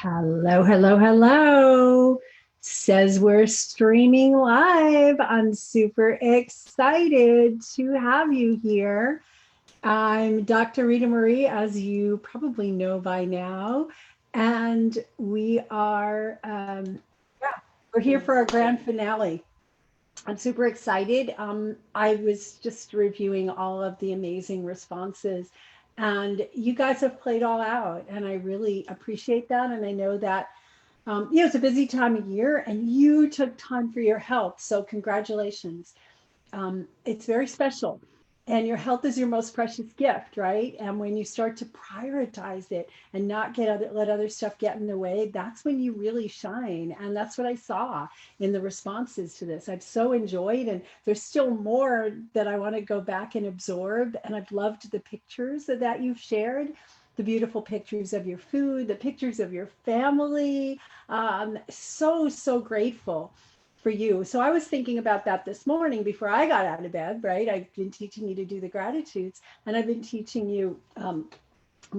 Hello, hello, hello. Says we're streaming live. I'm super excited to have you here. I'm Dr. Ritamarie, as you probably know by now, and we're here for our grand finale. I'm super excited. I was just reviewing all of the amazing responses, and you guys have played all out, and I really appreciate that. And I know that it's a busy time of year, and you took time for your health. So, congratulations. It's very special. And your health is your most precious gift, right? And when you start to prioritize it and not let other stuff get in the way, that's when you really shine. And that's what I saw in the responses to this. I've so enjoyed, and there's still more that I want to go back and absorb. And I've loved the pictures that you've shared, the beautiful pictures of your food, the pictures of your family. So grateful for you. So I was thinking about that this morning before I got out of bed, right? I've been teaching you to do the gratitudes, and I've been teaching you. I'm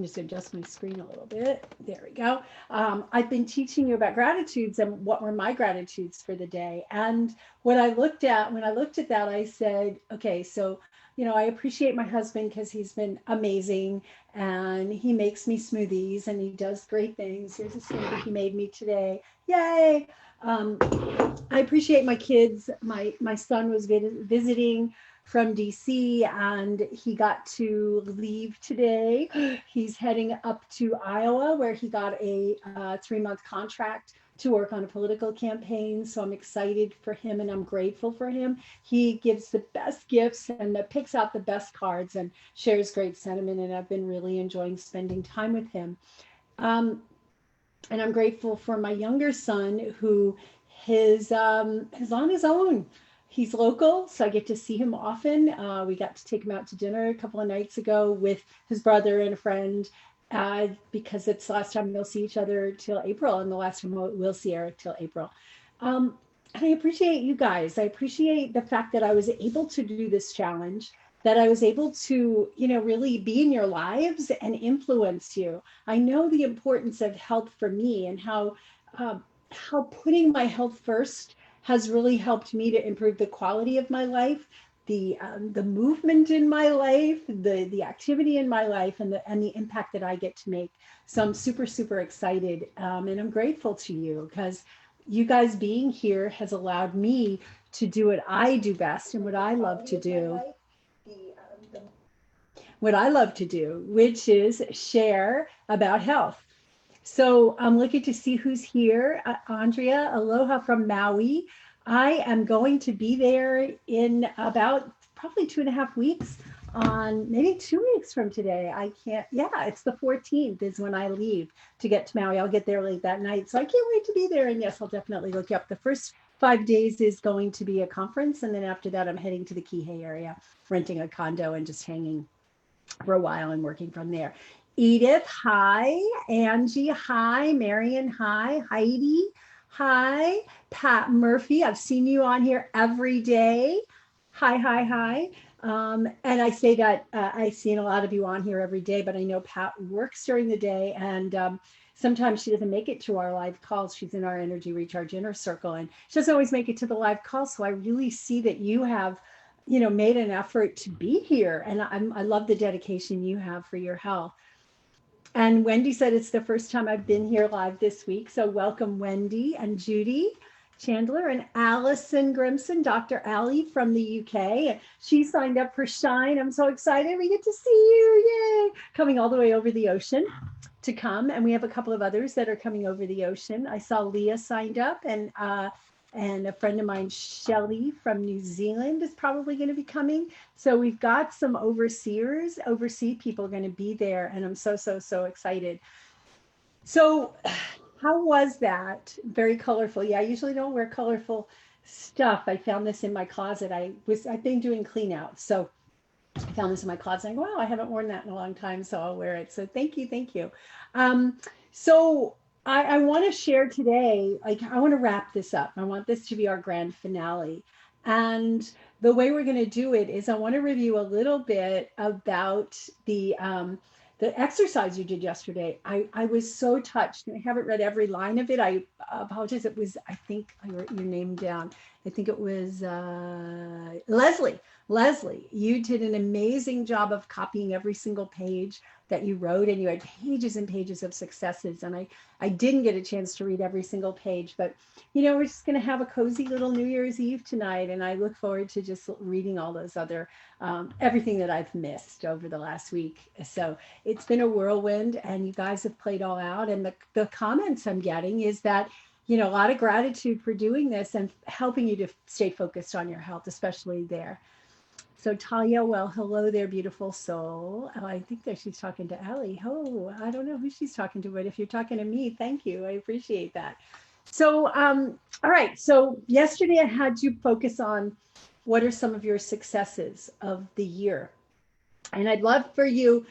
just going to adjust my screen a little bit. There we go. I've been teaching you about gratitudes and what were my gratitudes for the day. And what I looked at, when I looked at that, I said, okay, so, I appreciate my husband because he's been amazing and he makes me smoothies and he does great things. Here's a smoothie he made me today. Yay. Um, I appreciate my kids. My son was visiting from DC and he got to leave today. He's heading up to Iowa where he got a 3-month contract to work on a political campaign. So I'm excited for him and I'm grateful for him. He gives the best gifts and picks out the best cards and shares great sentiment. And I've been really enjoying spending time with him. Um, and I'm grateful for my younger son who is on his own. He's local, so I get to see him often. We got to take him out to dinner a couple of nights ago with his brother and a friend because it's the last time they'll see each other till April, and the last time we'll see Eric till April. Um, and I appreciate you guys. I appreciate the fact that I was able to do this challenge, that I was able to, really be in your lives and influence you. I know the importance of health for me and uh, how putting my health first has really helped me to improve the quality of my life, the movement in my life, the activity in my life, and the impact that I get to make. So I'm super excited, and I'm grateful to you because you guys being here has allowed me to do what I do best and what I love to do. What I love to do, which is share about health. So I'm looking to see who's here. Andrea, aloha from Maui. I am going to be there in about probably 2.5 weeks, on maybe 2 weeks from today. I can't, yeah, it's the 14th is when I leave to get to Maui. I'll get there late that night. So I can't wait to be there. And yes, I'll definitely look you up. The first 5 days is going to be a conference. And then after that, I'm heading to the Kihei area, renting a condo and just hanging for a while and working from there. Edith, hi. Angie, hi. Marion, hi. Heidi, hi. Pat Murphy, I've seen you on here every day. Hi. And I say that I've seen a lot of you on here every day, but I know Pat works during the day and sometimes she doesn't make it to our live calls. She's in our Energy Recharge Inner Circle and she doesn't always make it to the live call. So I really see that you have made an effort to be here. And I love the dedication you have for your health. And Wendy said it's the first time I've been here live this week. So welcome, Wendy and Judy Chandler and Allison Grimson, Dr. Allie from the UK. She signed up for Shine. I'm so excited. We get to see you. Yay. Coming all the way over the ocean to come. And we have a couple of others that are coming over the ocean. I saw Leah signed up and a friend of mine, Shelly from New Zealand, is probably going to be coming. So we've got some overseas people going to be there. And I'm so excited. So how was that? Very colorful. Yeah, I usually don't wear colorful stuff. I found this in my closet. I've been doing clean out. So I found this in my closet. I go, wow, I haven't worn that in a long time. So I'll wear it. So thank you. So I want to share today, like I want to wrap this up. I want this to be our grand finale. And the way we're going to do it is I want to review a little bit about the exercise you did yesterday, I was so touched. And I haven't read every line of it. I apologize. It was, I think I wrote your name down. I think it was Leslie. Leslie, you did an amazing job of copying every single page that you wrote, and you had pages and pages of successes. And I didn't get a chance to read every single page, but we're just going to have a cozy little New Year's Eve tonight. And I look forward to just reading all those other, everything that I've missed over the last week. So it's been a whirlwind, and you guys have played all out. And the comments I'm getting is that, a lot of gratitude for doing this and helping you to stay focused on your health, especially there. So Talia, well, hello there, beautiful soul. Oh, I think that she's talking to Ellie. Oh, I don't know who she's talking to, but if you're talking to me, thank you. I appreciate that. So, all right. So yesterday I had you focus on what are some of your successes of the year. And I'd love for you,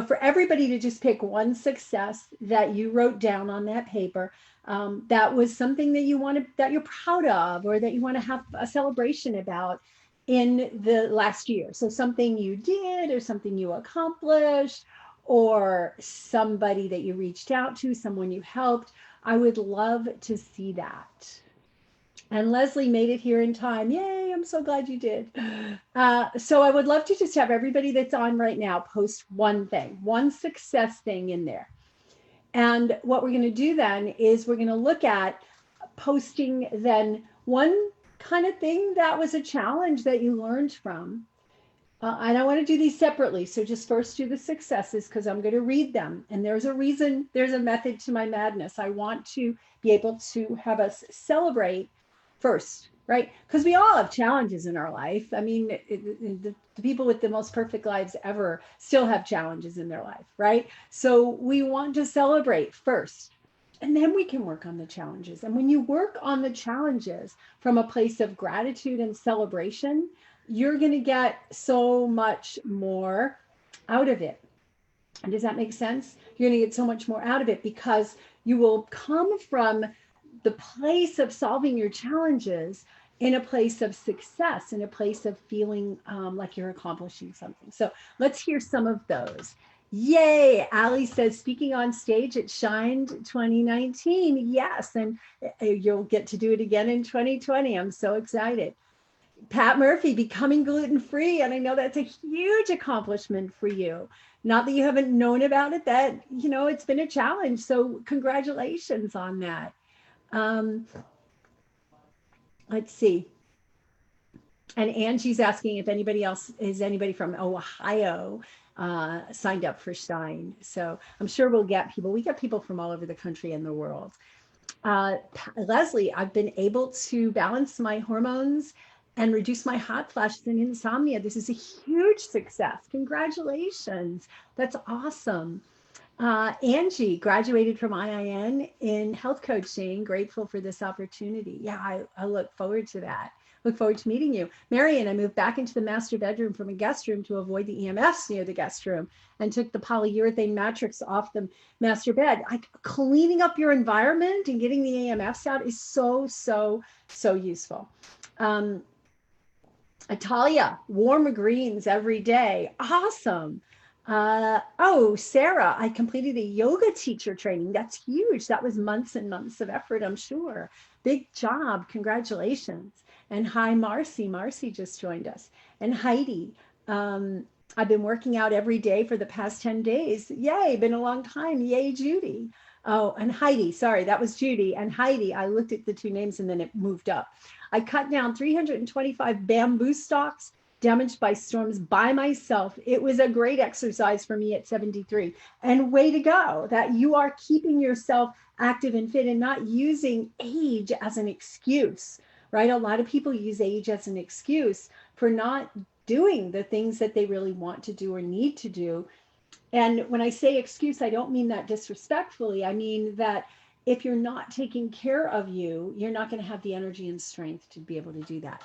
for everybody to just pick one success that you wrote down on that paper. That was something that that you're proud of, or that you want to have a celebration about in the last year. So something you did, or something you accomplished, or somebody that you reached out to, someone you helped. I would love to see that. And Leslie made it here in time. Yay, I'm so glad you did. So I would love to just have everybody that's on right now post one thing, one success thing in there. And what we're going to do then is we're going to look at posting then one kind of thing that was a challenge that you learned from. And I want to do these separately. So just first do the successes, because I'm going to read them. And there's a reason, there's a method to my madness. I want to be able to have us celebrate first, right? Because we all have challenges in our life. I mean, the people with the most perfect lives ever still have challenges in their life, right? So we want to celebrate first. And then we can work on the challenges. And when you work on the challenges from a place of gratitude and celebration, you're going to get so much more out of it. And does that make sense? You're going to get so much more out of it, because you will come from the place of solving your challenges in a place of success, in a place of feeling like you're accomplishing something. So let's hear some of those. Yay. Ali says, speaking on stage at Shined 2019. Yes. And you'll get to do it again in 2020. I'm so excited. Pat Murphy, becoming gluten-free. And I know that's a huge accomplishment for you. Not that you haven't known about it, that, it's been a challenge. So congratulations on that. Let's see. And Angie's asking if anybody from Ohio signed up for Stein. So I'm sure we'll get people. We get people from all over the country and the world. Leslie, I've been able to balance my hormones and reduce my hot flashes and insomnia. This is a huge success. Congratulations. That's awesome. Angie graduated from IIN in health coaching. Grateful for this opportunity. Yeah, I look forward to that. Look forward to meeting you. Marion, I moved back into the master bedroom from a guest room to avoid the EMFs near the guest room, and took the polyurethane mattress off the master bed. Cleaning up your environment and getting the EMFs out is so, so, so useful. Atalia, warm greens every day. Awesome. Sarah, I completed a yoga teacher training. That's huge. That was months and months of effort, I'm sure. Big job. Congratulations. And hi, Marcy. Marcy just joined us. And Heidi, I've been working out every day for the past 10 days. Yay, been a long time. Yay, Judy. Oh, and Heidi, sorry, that was Judy. And Heidi, I looked at the two names and then it moved up. I cut down 325 bamboo stalks damaged by storms by myself. It was a great exercise for me at 73. And way to go that you are keeping yourself active and fit and not using age as an excuse, right? A lot of people use age as an excuse for not doing the things that they really want to do or need to do. And when I say excuse, I don't mean that disrespectfully. I mean that if you're not taking care of you, you're not going to have the energy and strength to be able to do that.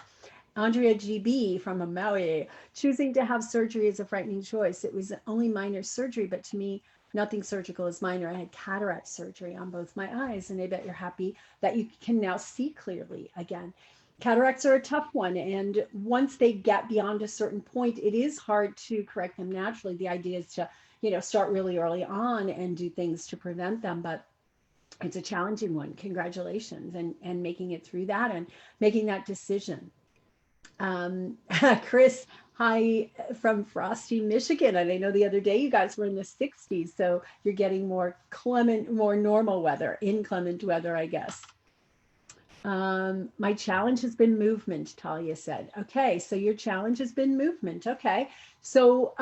Andrea GB from Maui, choosing to have surgery is a frightening choice. It was only minor surgery, but to me, nothing surgical is minor. I had cataract surgery on both my eyes, and I bet you're happy that you can now see clearly again. Cataracts are a tough one, and once they get beyond a certain point, it is hard to correct them naturally. The idea is to, start really early on and do things to prevent them. But it's a challenging one. Congratulations, and making it through that and making that decision. Um, Chris, hi from Frosty, Michigan. And I know the other day you guys were in the 60s, so you're getting more clement, more normal weather, inclement weather, I guess. My challenge has been movement, Talia said. Okay, so your challenge has been movement. Okay, so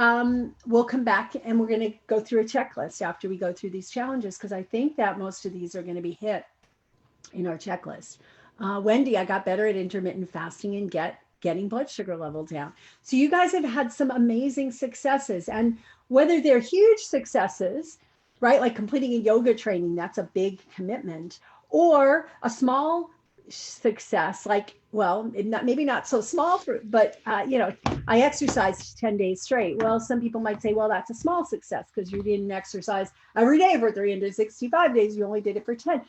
we'll come back and we're going to go through a checklist after we go through these challenges, because I think that most of these are going to be hit in our checklist. Wendy, I got better at intermittent fasting and getting blood sugar level down. So you guys have had some amazing successes, and whether they're huge successes, right, like completing a yoga training, that's a big commitment, or a small success, like, well, maybe not so small, but I exercised 10 days straight. Well, some people might say, well, that's a small success because you didn't exercise every day for 365 days. You only did it for 10.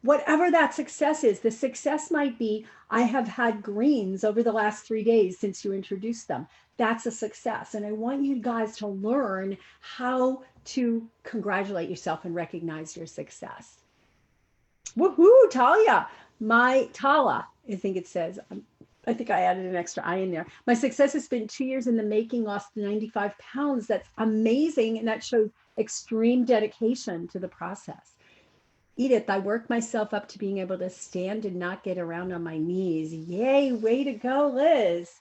Whatever that success is, the success might be, I have had greens over the last 3 days since you introduced them. That's a success. And I want you guys to learn how to congratulate yourself and recognize your success. Woohoo, Talia. Tala, I think it says. I think I added an extra I in there. My success has been 2 years in the making, lost 95 pounds. That's amazing. And that shows extreme dedication to the process. Edith, I worked myself up to being able to stand and not get around on my knees. Yay, way to go, Liz.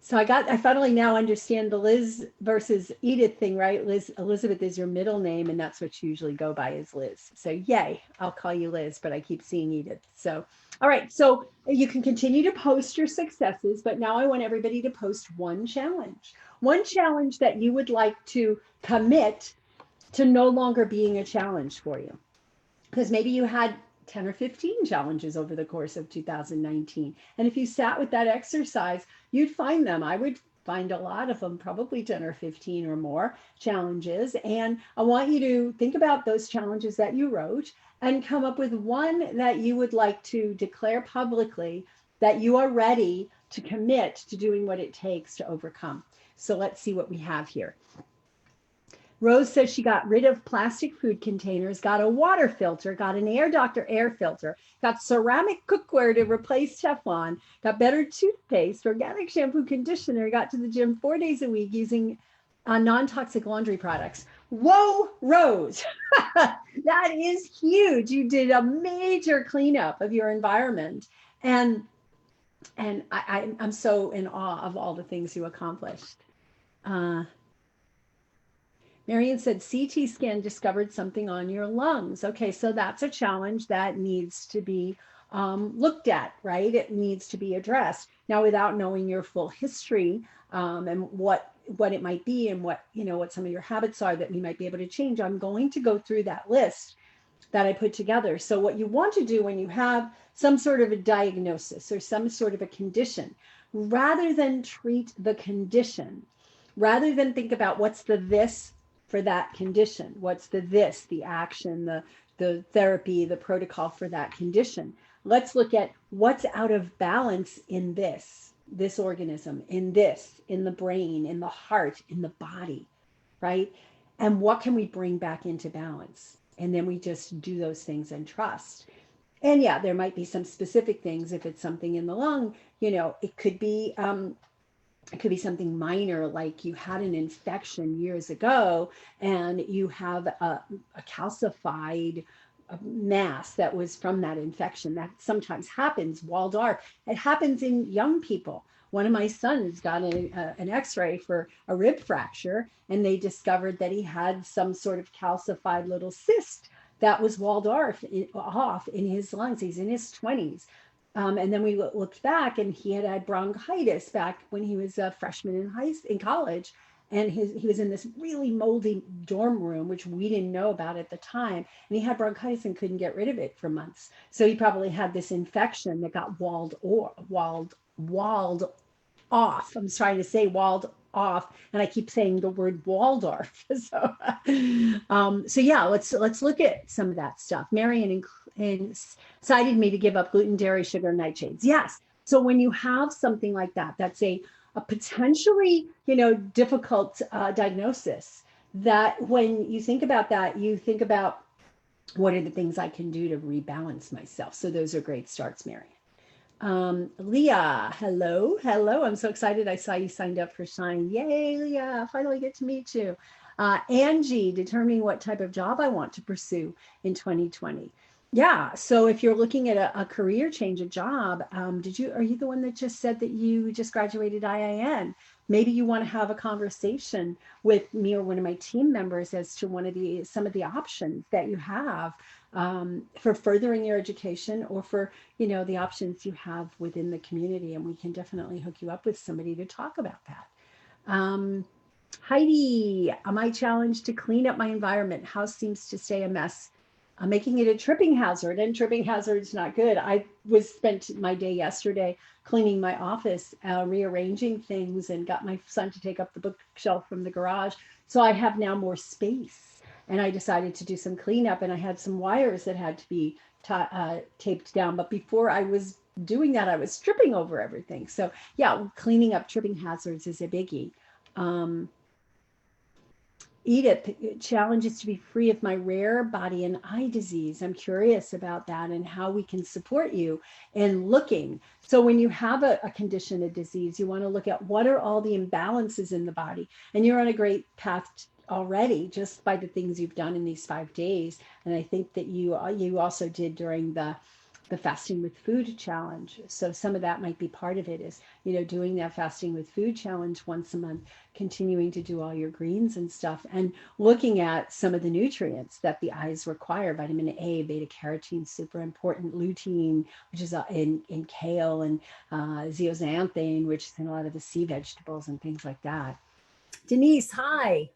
So I finally now understand the Liz versus Edith thing, right? Elizabeth is your middle name, and that's what you usually go by, is Liz. So yay, I'll call you Liz, but I keep seeing Edith. So, all right, so you can continue to post your successes, but now I want everybody to post one challenge that you would like to commit to no longer being a challenge for you. Because maybe you had 10 or 15 challenges over the course of 2019. And if you sat with that exercise, you'd find them. I would find a lot of them, probably 10 or 15 or more challenges. And I want you to think about those challenges that you wrote and come up with one that you would like to declare publicly that you are ready to commit to doing what it takes to overcome. So let's see what we have here. Rose says she got rid of plastic food containers, got a water filter, got an Air Doctor air filter, got ceramic cookware to replace Teflon, got better toothpaste, organic shampoo, conditioner, got to the gym 4 days a week using non-toxic laundry products. Whoa, Rose, that is huge. You did a major cleanup of your environment. And I'm so in awe of all the things you accomplished. Marion said, CT scan discovered something on your lungs. Okay, so that's a challenge that needs to be looked at, right? It needs to be addressed. Now, without knowing your full history and what it might be and what some of your habits are that we might be able to change, I'm going to go through that list that I put together. So what you want to do when you have some sort of a diagnosis or some sort of a condition, rather than treat the condition, rather than think about what's the this for that condition, what's the action, the therapy, the protocol for that condition. Let's look at what's out of balance in this organism, in the brain, in the heart, in the body, right? And what can we bring back into balance? And then we just do those things and trust. And yeah, there might be some specific things. If it's something in the lung, it could be something minor, like you had an infection years ago and you have a calcified mass that was from that infection. That sometimes happens, Waldorf. It happens in young people. One of my sons got an x-ray for a rib fracture, and they discovered that he had some sort of calcified little cyst that was walled off in his lungs. He's in his 20s. And then we looked back, and he had bronchitis back when he was a freshman in college. And he was in this really moldy dorm room, which we didn't know about at the time. And he had bronchitis and couldn't get rid of it for months. So he probably had this infection that got walled off. I'm trying to say walled off, and I keep saying the word Waldorf. So yeah, let's look at some of that stuff. Marion incited me to give up gluten, dairy, sugar, nightshades. Yes. So when you have something like that, that's a potentially difficult diagnosis. that when you think about that, you think about what are the things I can do to rebalance myself. So those are great starts, Mary. Leah, hello, hello. I'm so excited. I saw you signed up for Shine. Yay, Leah, finally get to meet you. Angie, determining what type of job I want to pursue in 2020. Yeah, so if you're looking at a career change, a job, are you the one that just said that you just graduated IIN? Maybe you want to have a conversation with me or one of my team members as to some of the options that you have for furthering your education, or for the options you have within the community, and we can definitely hook you up with somebody to talk about that. Heidi, my challenge to clean up my environment. House seems to stay a mess. I'm making it a tripping hazard, and tripping hazard's not good. I spent my day yesterday cleaning my office, rearranging things, and got my son to take up the bookshelf from the garage. So I have now more space, and I decided to do some cleanup, and I had some wires that had to be taped down. But before I was doing that, I was tripping over everything. So yeah, cleaning up tripping hazards is a biggie. Edith, challenge is to be free of my rare body and eye disease. I'm curious about that and how we can support you in looking. So when you have a condition, a disease, you want to look at what are all the imbalances in the body. And you're on a great path already just by the things you've done in these 5 days. And I think that you also did during the fasting with food challenge. So some of that might be part of it, is, doing that fasting with food challenge once a month, continuing to do all your greens and stuff, and looking at some of the nutrients that the eyes require. Vitamin A, beta carotene, super important, lutein, which is in kale, and zeaxanthin, which is in a lot of the sea vegetables and things like that. Denise, hi.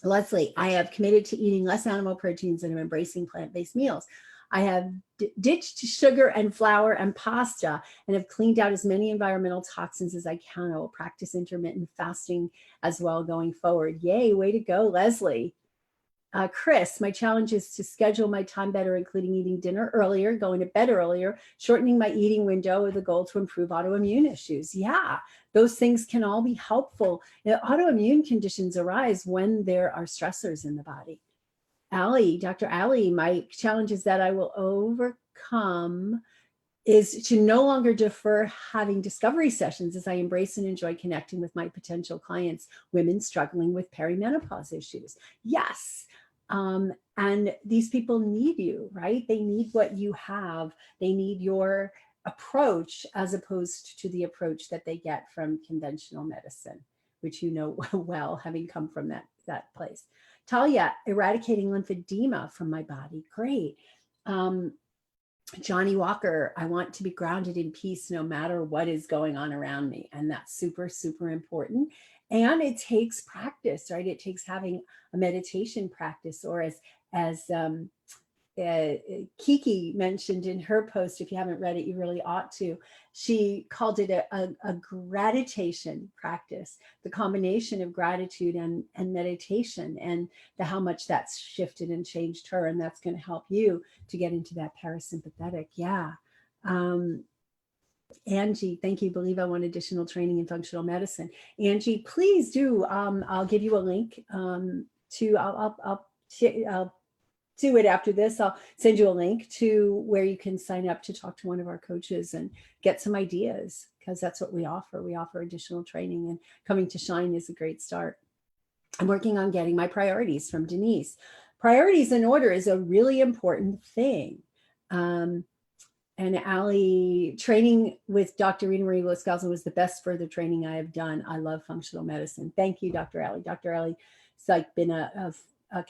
Leslie, I have committed to eating less animal proteins and I'm embracing plant-based meals. I have ditched sugar and flour and pasta and have cleaned out as many environmental toxins as I can. I will practice intermittent fasting as well going forward. Yay, way to go, Leslie. Chris, my challenge is to schedule my time better, including eating dinner earlier, going to bed earlier, shortening my eating window with a goal to improve autoimmune issues. Yeah, those things can all be helpful. Autoimmune conditions arise when there are stressors in the body. Dr. Allie, my challenge is that I will overcome is to no longer defer having discovery sessions as I embrace and enjoy connecting with my potential clients, women struggling with perimenopause issues. Yes. And these people need you, right? They need what you have. They need your approach as opposed to the approach that they get from conventional medicine, which you know well, having come from that place. Talia, eradicating lymphedema from my body. Great. Johnny Walker, I want to be grounded in peace no matter what is going on around me. And that's super, super important. And it takes practice, right? It takes having a meditation practice, or as Kiki mentioned in her post, if you haven't read it, you really ought to. She called it a gratitation practice, the combination of gratitude and meditation, and how much that's shifted and changed her. And that's going to help you to get into that parasympathetic. Yeah. Angie, thank you. Believe I want additional training in functional medicine. Angie, please do. I'll give you a link I'll do it after this. I'll send you a link to where you can sign up to talk to one of our coaches and get some ideas, because that's what we offer. We offer additional training, and coming to Shine is a great start. I'm working on getting my priorities from Denise. Priorities in order is a really important thing. And Allie, training with Dr. Ritamarie was the best further training I have done. I love functional medicine. Thank you, Dr. Allie. Dr. Allie has been a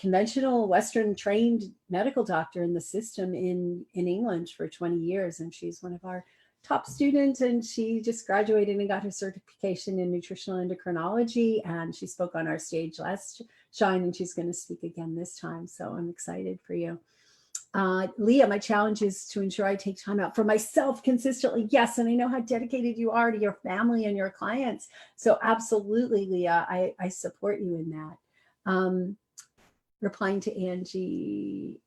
conventional Western trained medical doctor in the system in England for 20 years. And she's one of our top students, and she just graduated and got her certification in nutritional endocrinology. And she spoke on our stage last Shine, and she's going to speak again this time. So I'm excited for you. Leah, my challenge is to ensure I take time out for myself consistently. Yes, and I know how dedicated you are to your family and your clients. So absolutely, Leah, I support you in that. Replying to Angie,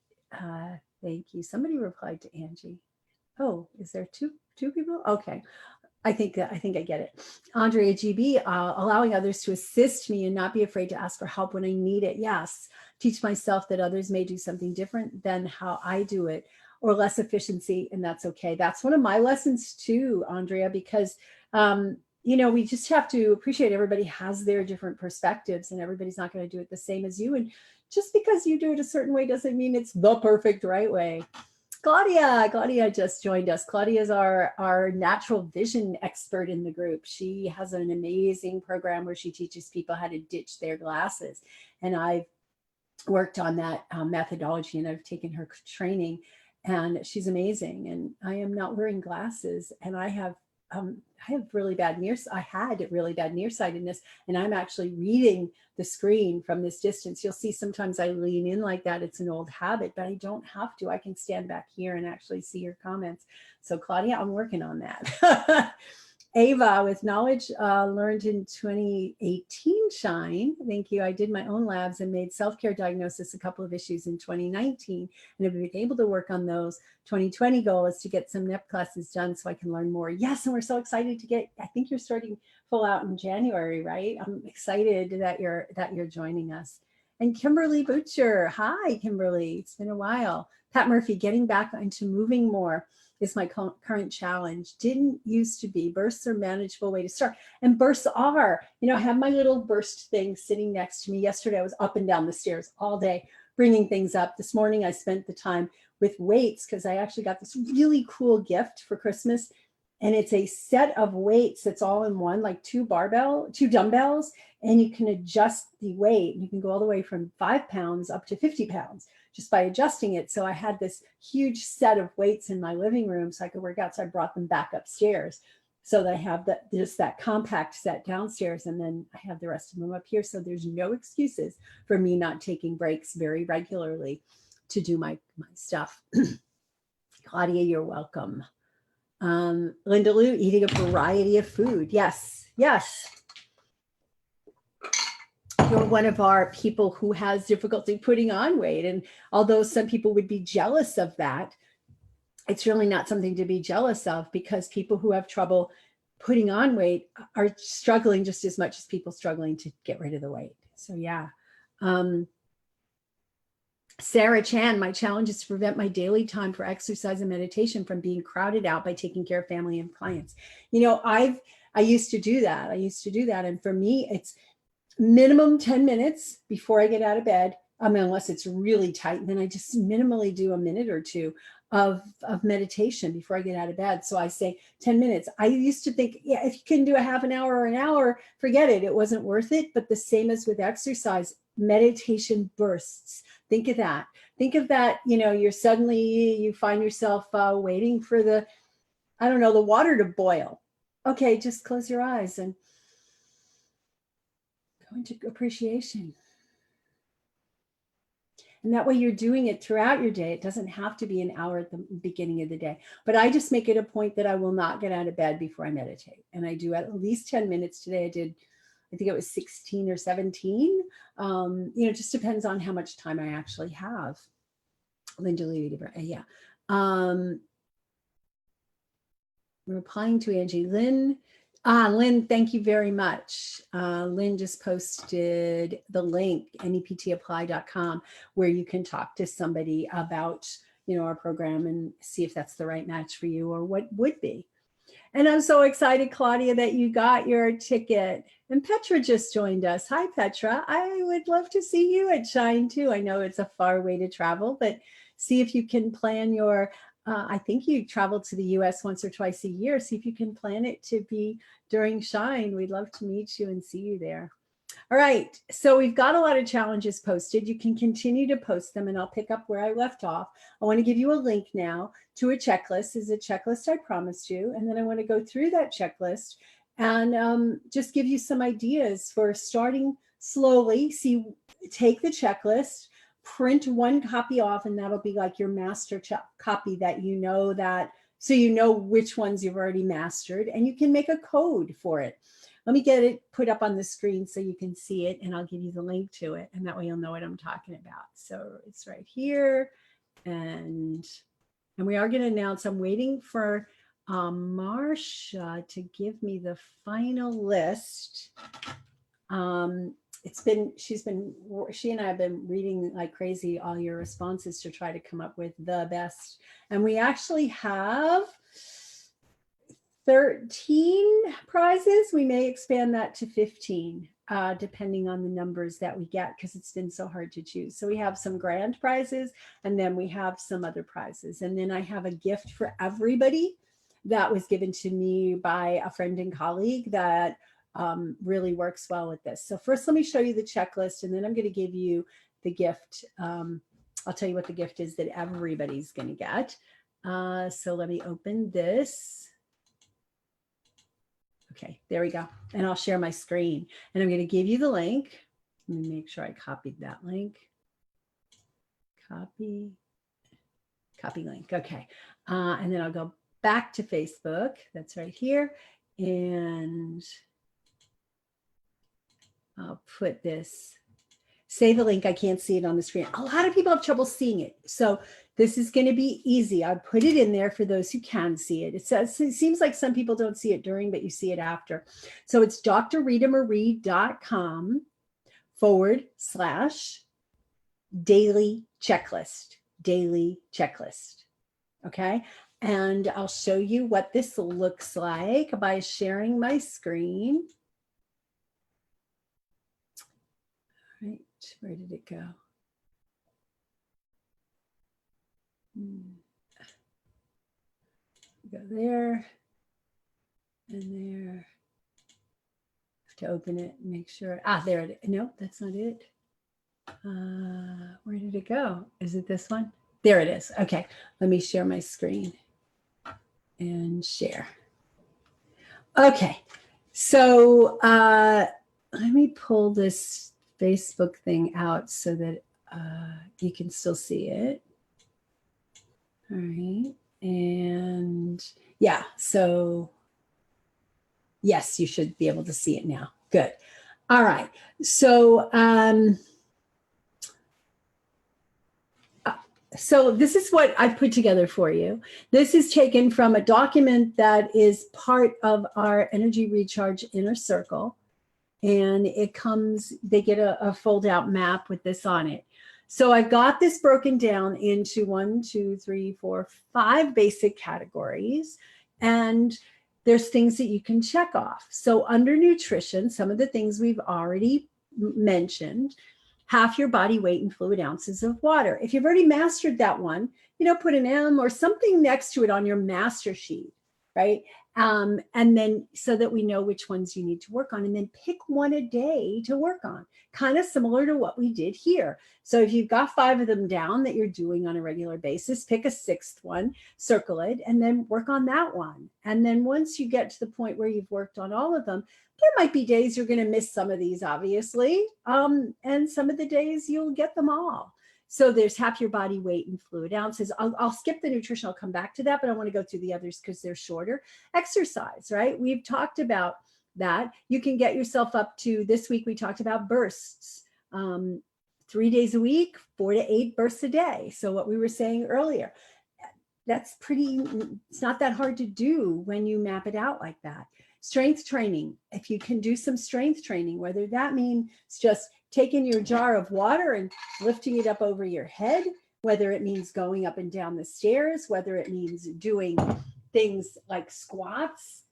thank you. Somebody replied to Angie. Oh, is there two people? Okay. I think I get it. Andrea GB, allowing others to assist me and not be afraid to ask for help when I need it. Yes. Teach myself that others may do something different than how I do it or less efficiency, and that's okay. That's one of my lessons too, Andrea, because we just have to appreciate everybody has their different perspectives and everybody's not going to do it the same as you. And just because you do it a certain way doesn't mean it's the perfect right way. Claudia just joined us. Claudia is our natural vision expert in the group. She has an amazing program where she teaches people how to ditch their glasses. And I've worked on that methodology and I've taken her training and she's amazing. And I am not wearing glasses and I have really bad I had really bad nearsightedness, and I'm actually reading the screen from this distance. You'll see sometimes I lean in like that. It's an old habit, but I don't have to. I can stand back here and actually see your comments. So Claudia, I'm working on that. Ava, with knowledge learned in 2018 Shine. Thank you. I did my own labs and made self-care diagnosis a couple of issues in 2019 and have been able to work on those. 2020 goal is to get some NEP classes done so I can learn more. Yes, and we're so excited to get, I think you're starting full out in January, right? I'm excited that you're joining us. And Kimberly Butcher. Hi, Kimberly. It's been a while. Pat Murphy, getting back into moving more is my current challenge. Didn't used to be. Bursts are a manageable way to start. And bursts are, I have my little burst thing sitting next to me. Yesterday, I was up and down the stairs all day, bringing things up. This morning, I spent the time with weights because I actually got this really cool gift for Christmas. And it's a set of weights that's all in one, like two dumbbells, and you can adjust the weight. You can go all the way from 5 pounds up to 50 pounds just by adjusting it. So I had this huge set of weights in my living room so I could work out. So I brought them back upstairs so that I have just that compact set downstairs, and then I have the rest of them up here. So there's no excuses for me not taking breaks very regularly to do my stuff. Claudia, you're welcome. Linda Lou, eating a variety of food. Yes. You're one of our people who has difficulty putting on weight. And although some people would be jealous of that, it's really not something to be jealous of, because people who have trouble putting on weight are struggling just as much as people struggling to get rid of the weight. So yeah. Sarah Chan, my challenge is to prevent my daily time for exercise and meditation from being crowded out by taking care of family and clients. I used to do that. And for me, it's minimum 10 minutes before I get out of bed. Unless it's really tight, then I just minimally do a minute or two of meditation before I get out of bed. So I say 10 minutes. I used to think, yeah, if you can do a half an hour or an hour, forget it. It wasn't worth it. But the same as with exercise, meditation bursts. Think of that. You find yourself waiting for the water to boil. Okay, just close your eyes and go into appreciation. And that way you're doing it throughout your day. It doesn't have to be an hour at the beginning of the day. But I just make it a point that I will not get out of bed before I meditate. And I do at least 10 minutes today. I think it was 16 or 17. It just depends on how much time I actually have. Linda Lee, yeah. Replying to Angie. Lynn, thank you very much. Lynn just posted the link, neptapply.com, where you can talk to somebody about, our program and see if that's the right match for you or what would be. And I'm so excited, Claudia, that you got your ticket. And Petra just joined us. Hi, Petra. I would love to see you at Shine too. I know it's a far way to travel, but see if you can plan your I think you travel to the US once or twice a year. See if you can plan it to be during Shine. We'd love to meet you and see you there. All right. So we've got a lot of challenges posted. You can continue to post them and I'll pick up where I left off. I want to give you a link now to a checklist. This is a checklist I promised you. And then I want to go through that checklist and just give you some ideas for starting slowly. Take the checklist, print one copy off, and that'll be like your master copy so you know which ones you've already mastered, and you can make a code for it. Let me get it put up on the screen so you can see it, and I'll give you the link to it, and that way you'll know what I'm talking about. So it's right here, and we are going to announce, I'm waiting for Marsha to give me the final list. She and I have been reading like crazy all your responses to try to come up with the best. And we actually have 13 prizes. We may expand that to 15, depending on the numbers that we get, because it's been so hard to choose. So we have some grand prizes, and then we have some other prizes. And then I have a gift for everybody that was given to me by a friend and colleague that really works well with this. So first, let me show you the checklist, and then I'm going to give you the gift. I'll tell you what the gift is that everybody's going to get. So let me open this. Okay, there we go. And I'll share my screen. And I'm going to give you the link. Let me make sure I copied that link. Copy link. Okay. And then I'll go back to Facebook. That's right here. And I'll put this, save a link. I can't see it on the screen. A lot of people have trouble seeing it. So this is going to be easy. I put it in there for those who can see it. It seems like some people don't see it during, but you see it after. So it's drritamarie.com/daily checklist. Okay. And I'll show you what this looks like by sharing my screen. All right. Where did it go? Go there and there. Have to open it and make sure. There it is. No, that's not it. Where did it go? Is it this one? There it is. Okay, let me share my screen and share. Okay, so let me pull this Facebook thing out so that you can still see it. All right. And yeah, so yes, you should be able to see it now. Good. All right. So, so this is what I've put together for you. This is taken from a document that is part of our Energy Recharge Inner Circle. And it comes, they get a fold out map with this on it. So I've got this broken down into 1, 2, 3, 4, 5 basic categories. And there's things that you can check off. So under nutrition, some of the things we've already mentioned, half your body weight in fluid ounces of water. If you've already mastered that one, put an M or something next to it on your master sheet, right? And then so that we know which ones you need to work on, and then pick one a day to work on, kind of similar to what we did here. So if you've got 5 of them down that you're doing on a regular basis, pick a 6th one, circle it, and then work on that one. And then once you get to the point where you've worked on all of them, there might be days you're going to miss some of these, obviously. And some of the days you'll get them all. So there's half your body weight in fluid ounces. I'll skip the nutrition. I'll come back to that, but I want to go through the others because they're shorter. Exercise, right? We've talked about that. You can get yourself up to, this week we talked about bursts. 3 days a week, 4 to 8 bursts a day. So what we were saying earlier, that's it's not that hard to do when you map it out like that. Strength training, if you can do some strength training, whether that means just taking your jar of water and lifting it up over your head, whether it means going up and down the stairs, whether it means doing things like squats.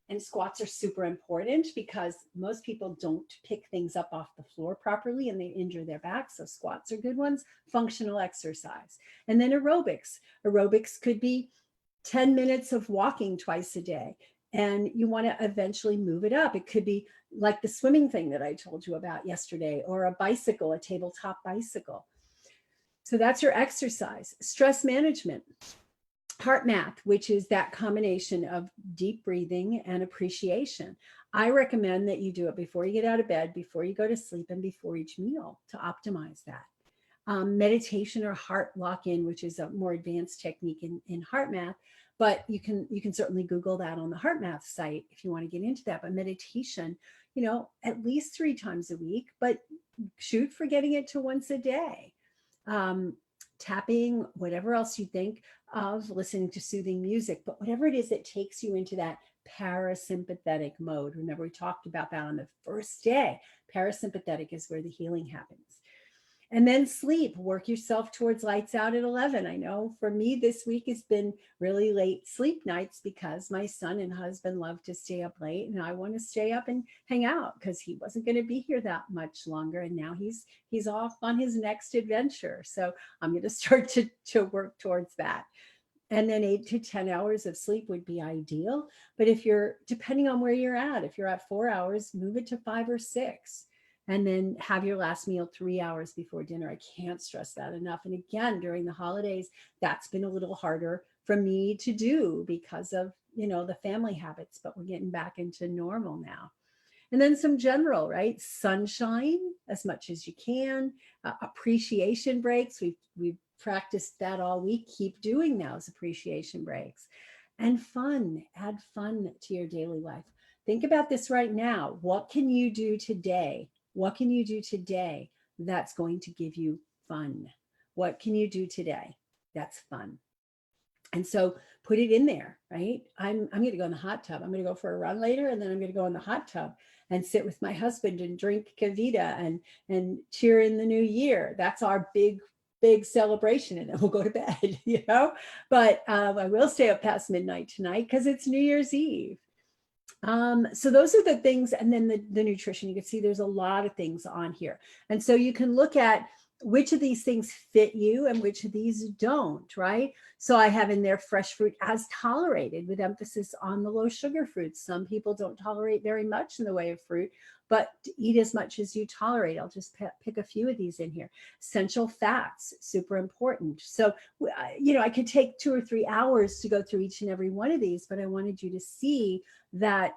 And squats are super important because most people don't pick things up off the floor properly and they injure their back. So squats are good ones. Functional exercise. And then aerobics. Aerobics could be 10 minutes of walking twice a day. And you want to eventually move it up. It could be like the swimming thing that I told you about yesterday, or a bicycle, a tabletop bicycle. So that's your exercise. Stress management. Heart math, which is that combination of deep breathing and appreciation. I recommend that you do it before you get out of bed, before you go to sleep, and before each meal to optimize that. Meditation or heart lock-in, which is a more advanced technique in heart math, but you can certainly Google that on the heart math site if you want to get into that. But meditation, at least 3 times a week, but shoot for getting it to once a day. tapping, whatever else you think of, listening to soothing music, but whatever it is that takes you into that parasympathetic mode. Remember, we talked about that on the first day. Parasympathetic is where the healing happens. And then sleep, work yourself towards lights out at 11. I know for me, this week has been really late sleep nights because my son and husband love to stay up late, and I want to stay up and hang out because he wasn't going to be here that much longer. And now he's off on his next adventure. So I'm going to start to work towards that. And then 8 to 10 hours of sleep would be ideal. But if you're, depending on where you're at, if you're at 4 hours, move it to 5 or 6. And then have your last meal 3 hours before dinner. I can't stress that enough. And again, during the holidays, that's been a little harder for me to do because of, the family habits, but we're getting back into normal now. And then some general, right? Sunshine as much as you can, appreciation breaks. We've practiced that all week. Keep doing those appreciation breaks. And fun, add fun to your daily life. Think about this right now. What can you do today? What can you do today that's going to give you fun? What can you do today that's fun? And so put it in there, right? I'm going to go in the hot tub. I'm going to go for a run later, and then I'm going to go in the hot tub and sit with my husband and drink Kavita and cheer in the new year. That's our big celebration, and then we'll go to bed, But I will stay up past midnight tonight because it's New Year's Eve. So those are the things. And then the nutrition, you can see there's a lot of things on here. And so you can look at which of these things fit you and which of these don't, right? So I have in there fresh fruit as tolerated, with emphasis on the low sugar fruits. Some people don't tolerate very much in the way of fruit, but eat as much as you tolerate. I'll just pick a few of these in here. Essential fats, super important. So, I could take 2 or 3 hours to go through each and every one of these, but I wanted you to see that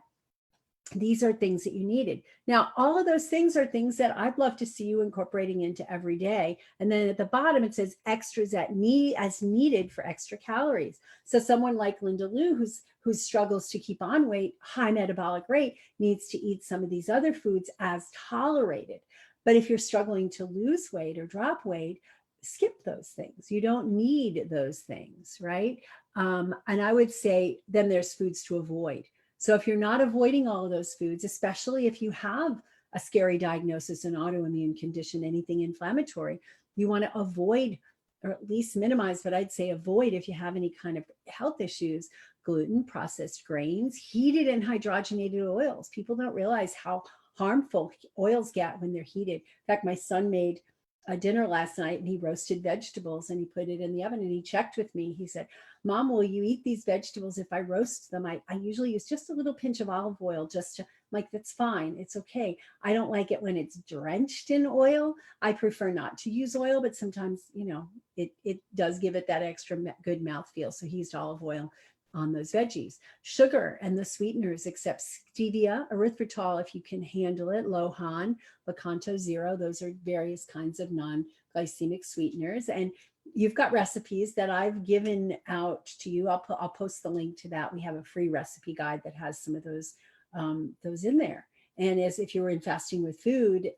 these are things that you needed. Now, all of those things are things that I'd love to see you incorporating into every day. And then at the bottom, it says extras as needed for extra calories. So someone like Linda Lou, who struggles to keep on weight, high metabolic rate, needs to eat some of these other foods as tolerated. But if you're struggling to lose weight or drop weight, skip those things. You don't need those things, right? And I would say then there's foods to avoid. So if you're not avoiding all of those foods, especially if you have a scary diagnosis, an autoimmune condition, anything inflammatory, you want to avoid, or at least minimize, but I'd say avoid if you have any kind of health issues, gluten, processed grains, heated and hydrogenated oils. People don't realize how harmful oils get when they're heated. In fact, my son made a dinner last night and he roasted vegetables and he put it in the oven and he checked with me. He said, Mom, will you eat these vegetables if I roast them? I usually use just a little pinch of olive oil just to, that's fine. It's okay. I don't like it when it's drenched in oil. I prefer not to use oil, but sometimes, it does give it that extra good mouthfeel. So he used olive oil on those veggies. Sugar and the sweeteners, except stevia, erythritol, if you can handle it, Lohan, Lakanto Zero, those are various kinds of non-glycemic sweeteners. And you've got recipes that I've given out to you. I'll post the link to that. We have a free recipe guide that has some of those in there. And as if you were in fasting with food,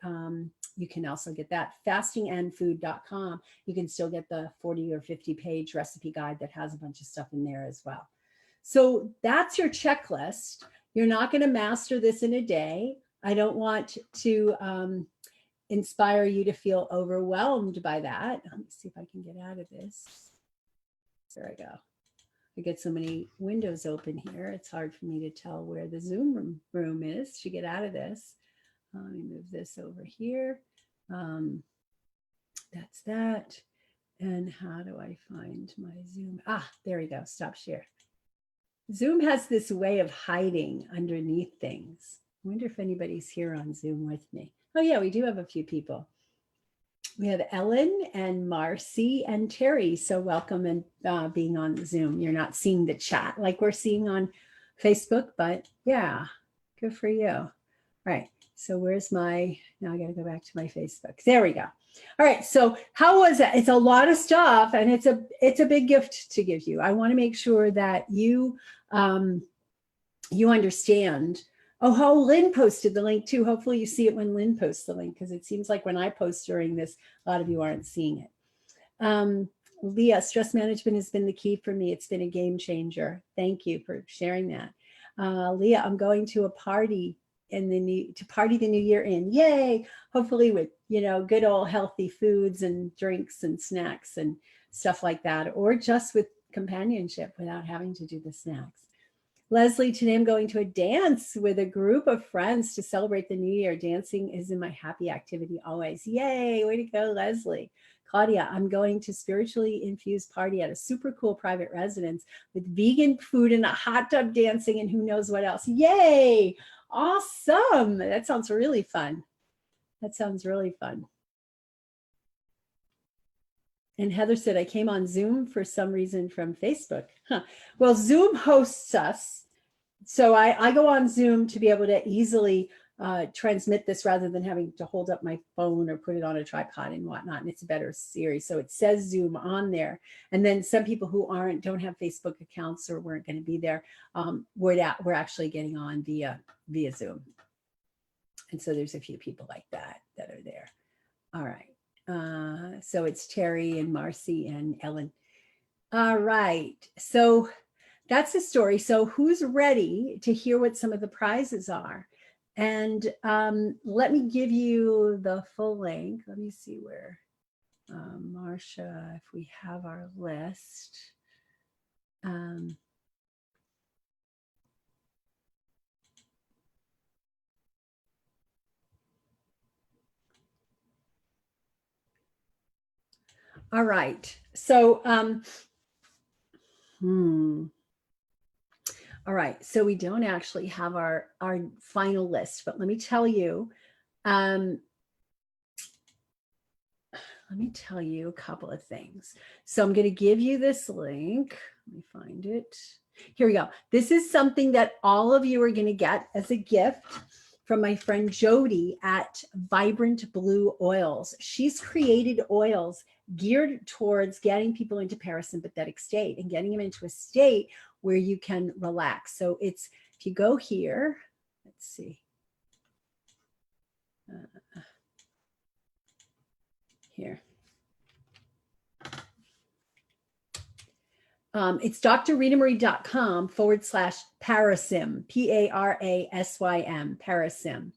you can also get that. Fastingandfood.com. You can still get the 40 or 50 page recipe guide that has a bunch of stuff in there as well. So that's your checklist. You're not going to master this in a day. I don't want to inspire you to feel overwhelmed by that. Let me see if I can get out of this. There I go. I get so many windows open here. It's hard for me to tell where the Zoom room is to get out of this. Let me move this over here. That's that. And how do I find my Zoom? There we go. Stop share. Zoom has this way of hiding underneath things. I wonder if anybody's here on Zoom with me. Oh yeah, we do have a few people. We have Ellen and Marcy and Terry. So welcome and being on Zoom. You're not seeing the chat like we're seeing on Facebook, but yeah, good for you. All right. So where's now I got to go back to my Facebook. There we go. All right. So how was it? It's a lot of stuff and it's a big gift to give you. I want to make sure that you understand. Oh, Lynn posted the link too. Hopefully you see it when Lynn posts the link, because it seems like when I post during this, a lot of you aren't seeing it. Leah, stress management has been the key for me. It's been a game changer. Thank you for sharing that. Leah, I'm going to a party to party the new year in. Yay! Hopefully with, good old healthy foods and drinks and snacks and stuff like that, or just with companionship without having to do the snacks. Leslie, today I'm going to a dance with a group of friends to celebrate the new year. Dancing is in my happy activity always. Yay, way to go, Leslie. Claudia, I'm going to spiritually infused party at a super cool private residence with vegan food and a hot tub dancing and who knows what else. Yay, awesome. That sounds really fun. That sounds really fun. And Heather said, I came on Zoom for some reason from Facebook. Huh. Well, Zoom hosts us. So I go on Zoom to be able to easily transmit this rather than having to hold up my phone or put it on a tripod and whatnot. And it's a better series. So it says Zoom on there. And then some people who don't have Facebook accounts or weren't going to be there, we're actually getting on via Zoom. And so there's a few people like that are there. All right. So it's Terry and Marcy and Ellen. All right. So that's the story. So who's ready to hear what some of the prizes are? And let me give you the full link. Let me see where, Marcia, if we have our list. All right. So, all right, so we don't actually have our final list, but let me tell you a couple of things. So I'm going to give you this link. Let me find it. Here we go. This is something that all of you are going to get as a gift from my friend Jody at Vibrant Blue Oils. She's created oils geared towards getting people into parasympathetic state and getting them into a state where you can relax. So it's, if you go here, let's see. Here. It's drritamarie.com/parasym, PARASYM, parasym.